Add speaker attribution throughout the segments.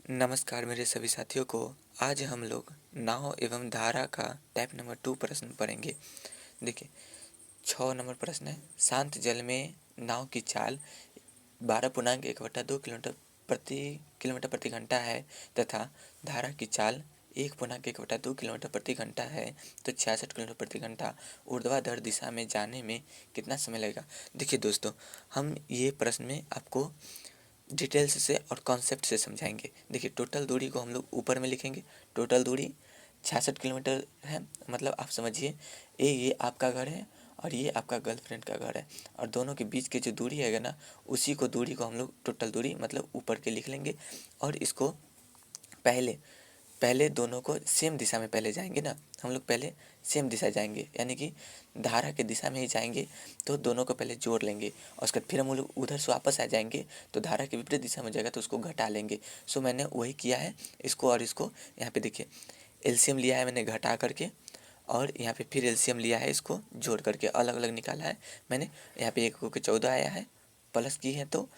Speaker 1: नमस्कार मेरे सभी साथियों को। आज हम लोग नाव एवं धारा का टाइप नंबर 2 प्रश्न पढ़ेंगे। देखिए 6 नंबर प्रश्न है, शांत जल में नाव की चाल 12.1/2 किलोमीटर प्रति घंटा है तथा धारा की चाल 1.1/2 किलोमीटर प्रति घंटा है तो 66 किलोमीटर प्रति घंटा ऊर्ध्वाधर दिशा में जाने में कितना समय लगेगा। देखिए दोस्तों, हम ये प्रश्न में आपको डिटेल्स से और कॉन्सेप्ट से समझाएंगे। देखिए टोटल दूरी को हम लोग ऊपर में लिखेंगे। टोटल दूरी 66 किलोमीटर है, मतलब आप समझिए ये आपका घर है और ये आपका गर्लफ्रेंड का घर है और दोनों के बीच की जो दूरी है ना, उसी को दूरी को हम लोग टोटल दूरी मतलब ऊपर के लिख लेंगे। और इसको पहले पहले दोनों को सेम दिशा में पहले जाएंगे ना, हम लोग पहले सेम दिशा जाएंगे यानी कि धारा की दिशा में ही जाएंगे, तो दोनों को पहले जोड़ लेंगे और उसके बाद फिर हम लोग उधर से वापस आ जाएंगे तो धारा के विपरीत दिशा में जाएगा तो उसको घटा लेंगे। सो मैंने वही किया है इसको। और इसको यहाँ पे देखिए एलसीएम लिया है मैंने घटा करके, और यहाँ पे फिर एलसीएम लिया है, इसको जोड़ करके अलग अलग निकाला है मैंने। यहाँ पे 1 को 14 आया है प्लस की है तो,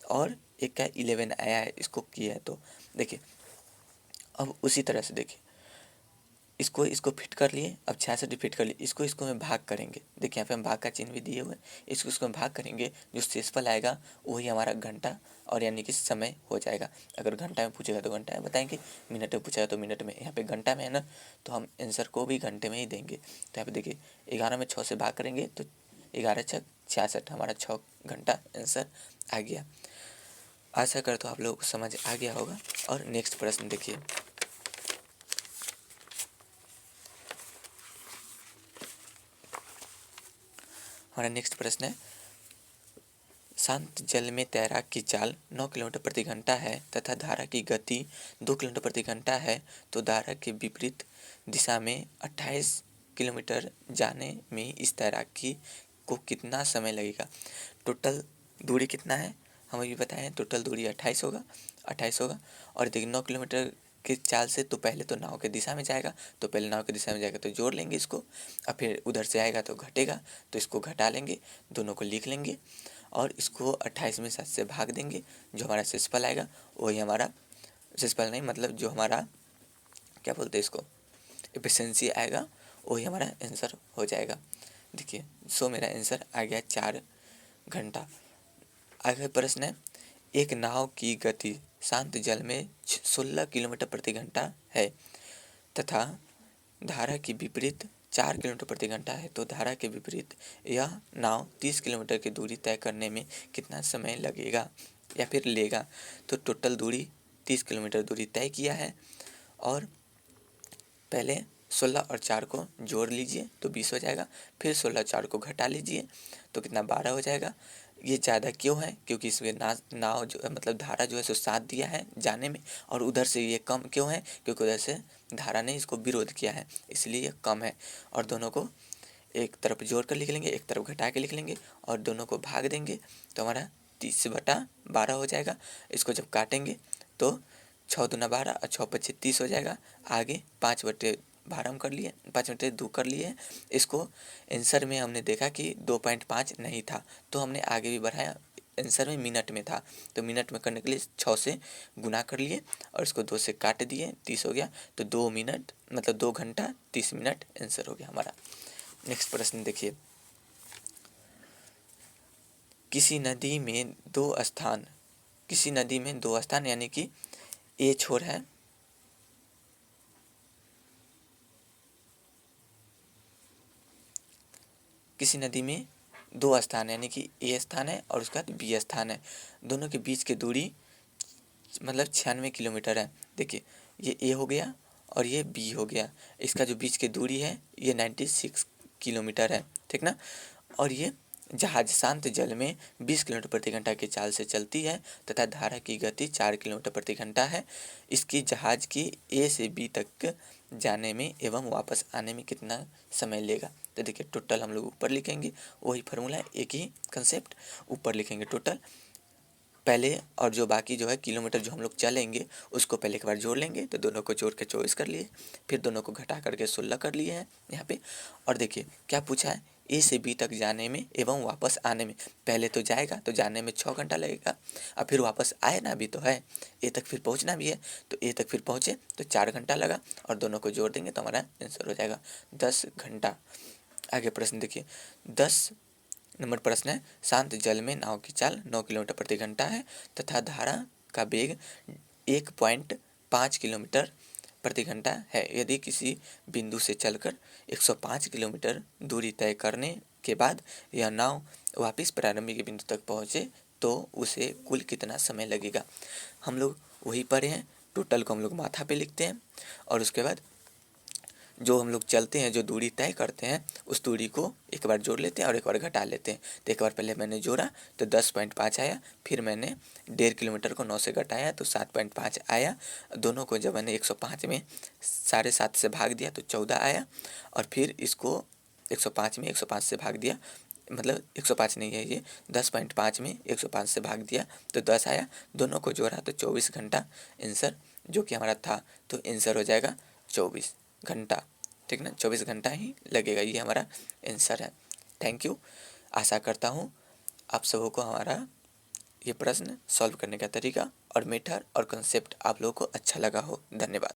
Speaker 1: और 1 का 11 आया है इसको किया है तो। देखिए अब उसी तरह से देखिए इसको फिट कर लिए। अब 66 फिट कर लिए, इसको में भाग करेंगे। देखिए यहाँ पे हम भाग का चिन्ह भी दिए हुए हैं। इसको में भाग करेंगे, जो शेषफल आएगा वही हमारा घंटा और यानी कि समय हो जाएगा। अगर घंटा में पूछेगा तो घंटा में बताएंगे, मिनट में पूछेगा तो मिनट में। यहाँ पे घंटा में है ना, तो हम आंसर को भी घंटे में ही देंगे। तो यहाँ पे देखिए 11 में 6 से भाग करेंगे तो 11 छक 66, हमारा 6 घंटा आंसर आ गया। आशा करता हूँ आप लोग को समझ आ गया होगा। और नेक्स्ट प्रश्न देखिए, हमारा नेक्स्ट प्रश्न है, शांत जल में तैराक की चाल 9 किलोमीटर प्रति घंटा है तथा धारा की गति 2 किलोमीटर प्रति घंटा है तो धारा के विपरीत दिशा में 28 किलोमीटर जाने में इस तैराकी को कितना समय लगेगा। टोटल दूरी कितना है हम अभी बताएं, टोटल दूरी 28 होगा। और देखिए 9 किलोमीटर की चाल से तो पहले तो नाव के दिशा में जाएगा, तो पहले नाव की दिशा में जाएगा तो जोड़ लेंगे इसको, और फिर उधर से आएगा तो घटेगा तो इसको घटा लेंगे, दोनों को लिख लेंगे और इसको 28 में 7 से भाग देंगे। जो हमारा शेषफल आएगा वही हमारा, शेषफल नहीं मतलब जो हमारा क्या बोलते हैं इसको, एफिशिएंसी आएगा, वही हमारा आंसर हो जाएगा। देखिए सो मेरा आंसर आ गया 4 घंटा। आगे प्रश्न है, एक नाव की गति शांत जल में 16 किलोमीटर प्रति घंटा है तथा धारा की विपरीत 4 किलोमीटर प्रति घंटा है तो धारा के विपरीत यह नाव 30 किलोमीटर की दूरी तय करने में कितना समय लगेगा या फिर लेगा। तो टोटल दूरी 30 किलोमीटर दूरी तय किया है, और पहले 16 और 4 को जोड़ लीजिए तो 20 हो जाएगा, फिर 16 4 को घटा लीजिए तो कितना 12 हो जाएगा। ये ज़्यादा क्यों है, क्योंकि इसमें नाव जो मतलब धारा जो है सो साथ दिया है जाने में, और उधर से ये कम क्यों है, क्योंकि उधर से धारा ने इसको विरोध किया है इसलिए ये कम है। और दोनों को एक तरफ जोड़ कर लिख लेंगे, एक तरफ घटा के लिख लेंगे और दोनों को भाग देंगे तो हमारा 30/12 हो जाएगा। इसको जब काटेंगे तो 6 दूना 12 और 6 पच्चीस 30 हो जाएगा। आगे 5/12 हम कर लिए, 5/2 कर लिए। इसको आंसर में हमने देखा कि 2.5 नहीं था तो हमने आगे भी बढ़ाया, आंसर में मिनट में था तो मिनट में करने के लिए 6 से गुना कर लिए और इसको 2 से काट दिए, 30 हो गया। तो 2 मिनट मतलब 2 घंटा 30 मिनट आंसर हो गया हमारा। नेक्स्ट प्रश्न देखिए, किसी नदी में दो स्थान यानी कि ए छोर है, किसी नदी में 2 स्थान यानी कि ए स्थान है और उसके बाद बी स्थान है। दोनों के बीच की दूरी मतलब 96 किलोमीटर है। देखिए ये ए हो गया और ये बी हो गया, इसका जो बीच की दूरी है ये 96 किलोमीटर है, ठीक ना। और ये जहाज शांत जल में 20 किलोमीटर प्रति घंटा की चाल से चलती है तथा धारा की गति 4 किलोमीटर प्रति घंटा है। इसकी जहाज की ए से बी तक जाने में एवं वापस आने में कितना समय लेगा। तो देखिए टोटल हम लोग ऊपर लिखेंगे, वही फार्मूला है, एक ही कंसेप्ट, ऊपर लिखेंगे टोटल पहले, और जो बाकी जो है किलोमीटर जो हम लोग चलेंगे उसको पहले एक बार जोड़ लेंगे तो दोनों को जोड़ के 24 कर लिए, फिर दोनों को घटा करके 16 कर लिए हैं यहाँ पे। और देखिए क्या पूछा है, ए से बी तक जाने में एवं वापस आने में। पहले तो जाएगा तो जाने में 6 घंटा लगेगा, और फिर वापस आए ना भी तो है, ए तक फिर पहुंचना भी है, तो ए तक फिर पहुंचे तो 4 घंटा लगा, और दोनों को जोड़ देंगे तो हमारा आंसर हो जाएगा 10 घंटा। आगे प्रश्न देखिए, 10 नंबर प्रश्न है, शांत जल में नाव की चाल 9 किलोमीटर प्रति घंटा है तथा धारा का वेग 1.5 किलोमीटर प्रति घंटा है। यदि किसी बिंदु से चलकर 105 किलोमीटर दूरी तय करने के बाद यह नाव वापस प्रारंभिक बिंदु तक पहुँचे तो उसे कुल कितना समय लगेगा। हम लोग वही पढ़े हैं, टोटल को हम लोग माथा पे लिखते हैं, और उसके बाद जो हम लोग चलते हैं, जो दूरी तय करते हैं, उस दूरी को एक बार जोड़ लेते हैं और एक बार घटा लेते हैं। तो एक बार पहले मैंने जोड़ा तो 10.5 आया, फिर मैंने 1.5 किलोमीटर को 9 से घटाया तो 7.5 आया। दोनों को जब मैंने 105 में 7.5 से भाग दिया तो 14 आया, और फिर इसको 105 में 105 से भाग दिया, मतलब 105 नहीं है ये, 10.5 में 105 से भाग दिया तो 10 आया। दोनों को जोड़ा तो 24 घंटा आंसर जो कि हमारा था, तो आंसर हो जाएगा 24 घंटा। ठीक ना, 24 घंटा ही लगेगा, ये हमारा आंसर है। Thank you. आशा करता हूँ आप सबों को हमारा ये प्रश्न सॉल्व करने का तरीका और मेथड और कंसेप्ट आप लोगों को अच्छा लगा हो। धन्यवाद।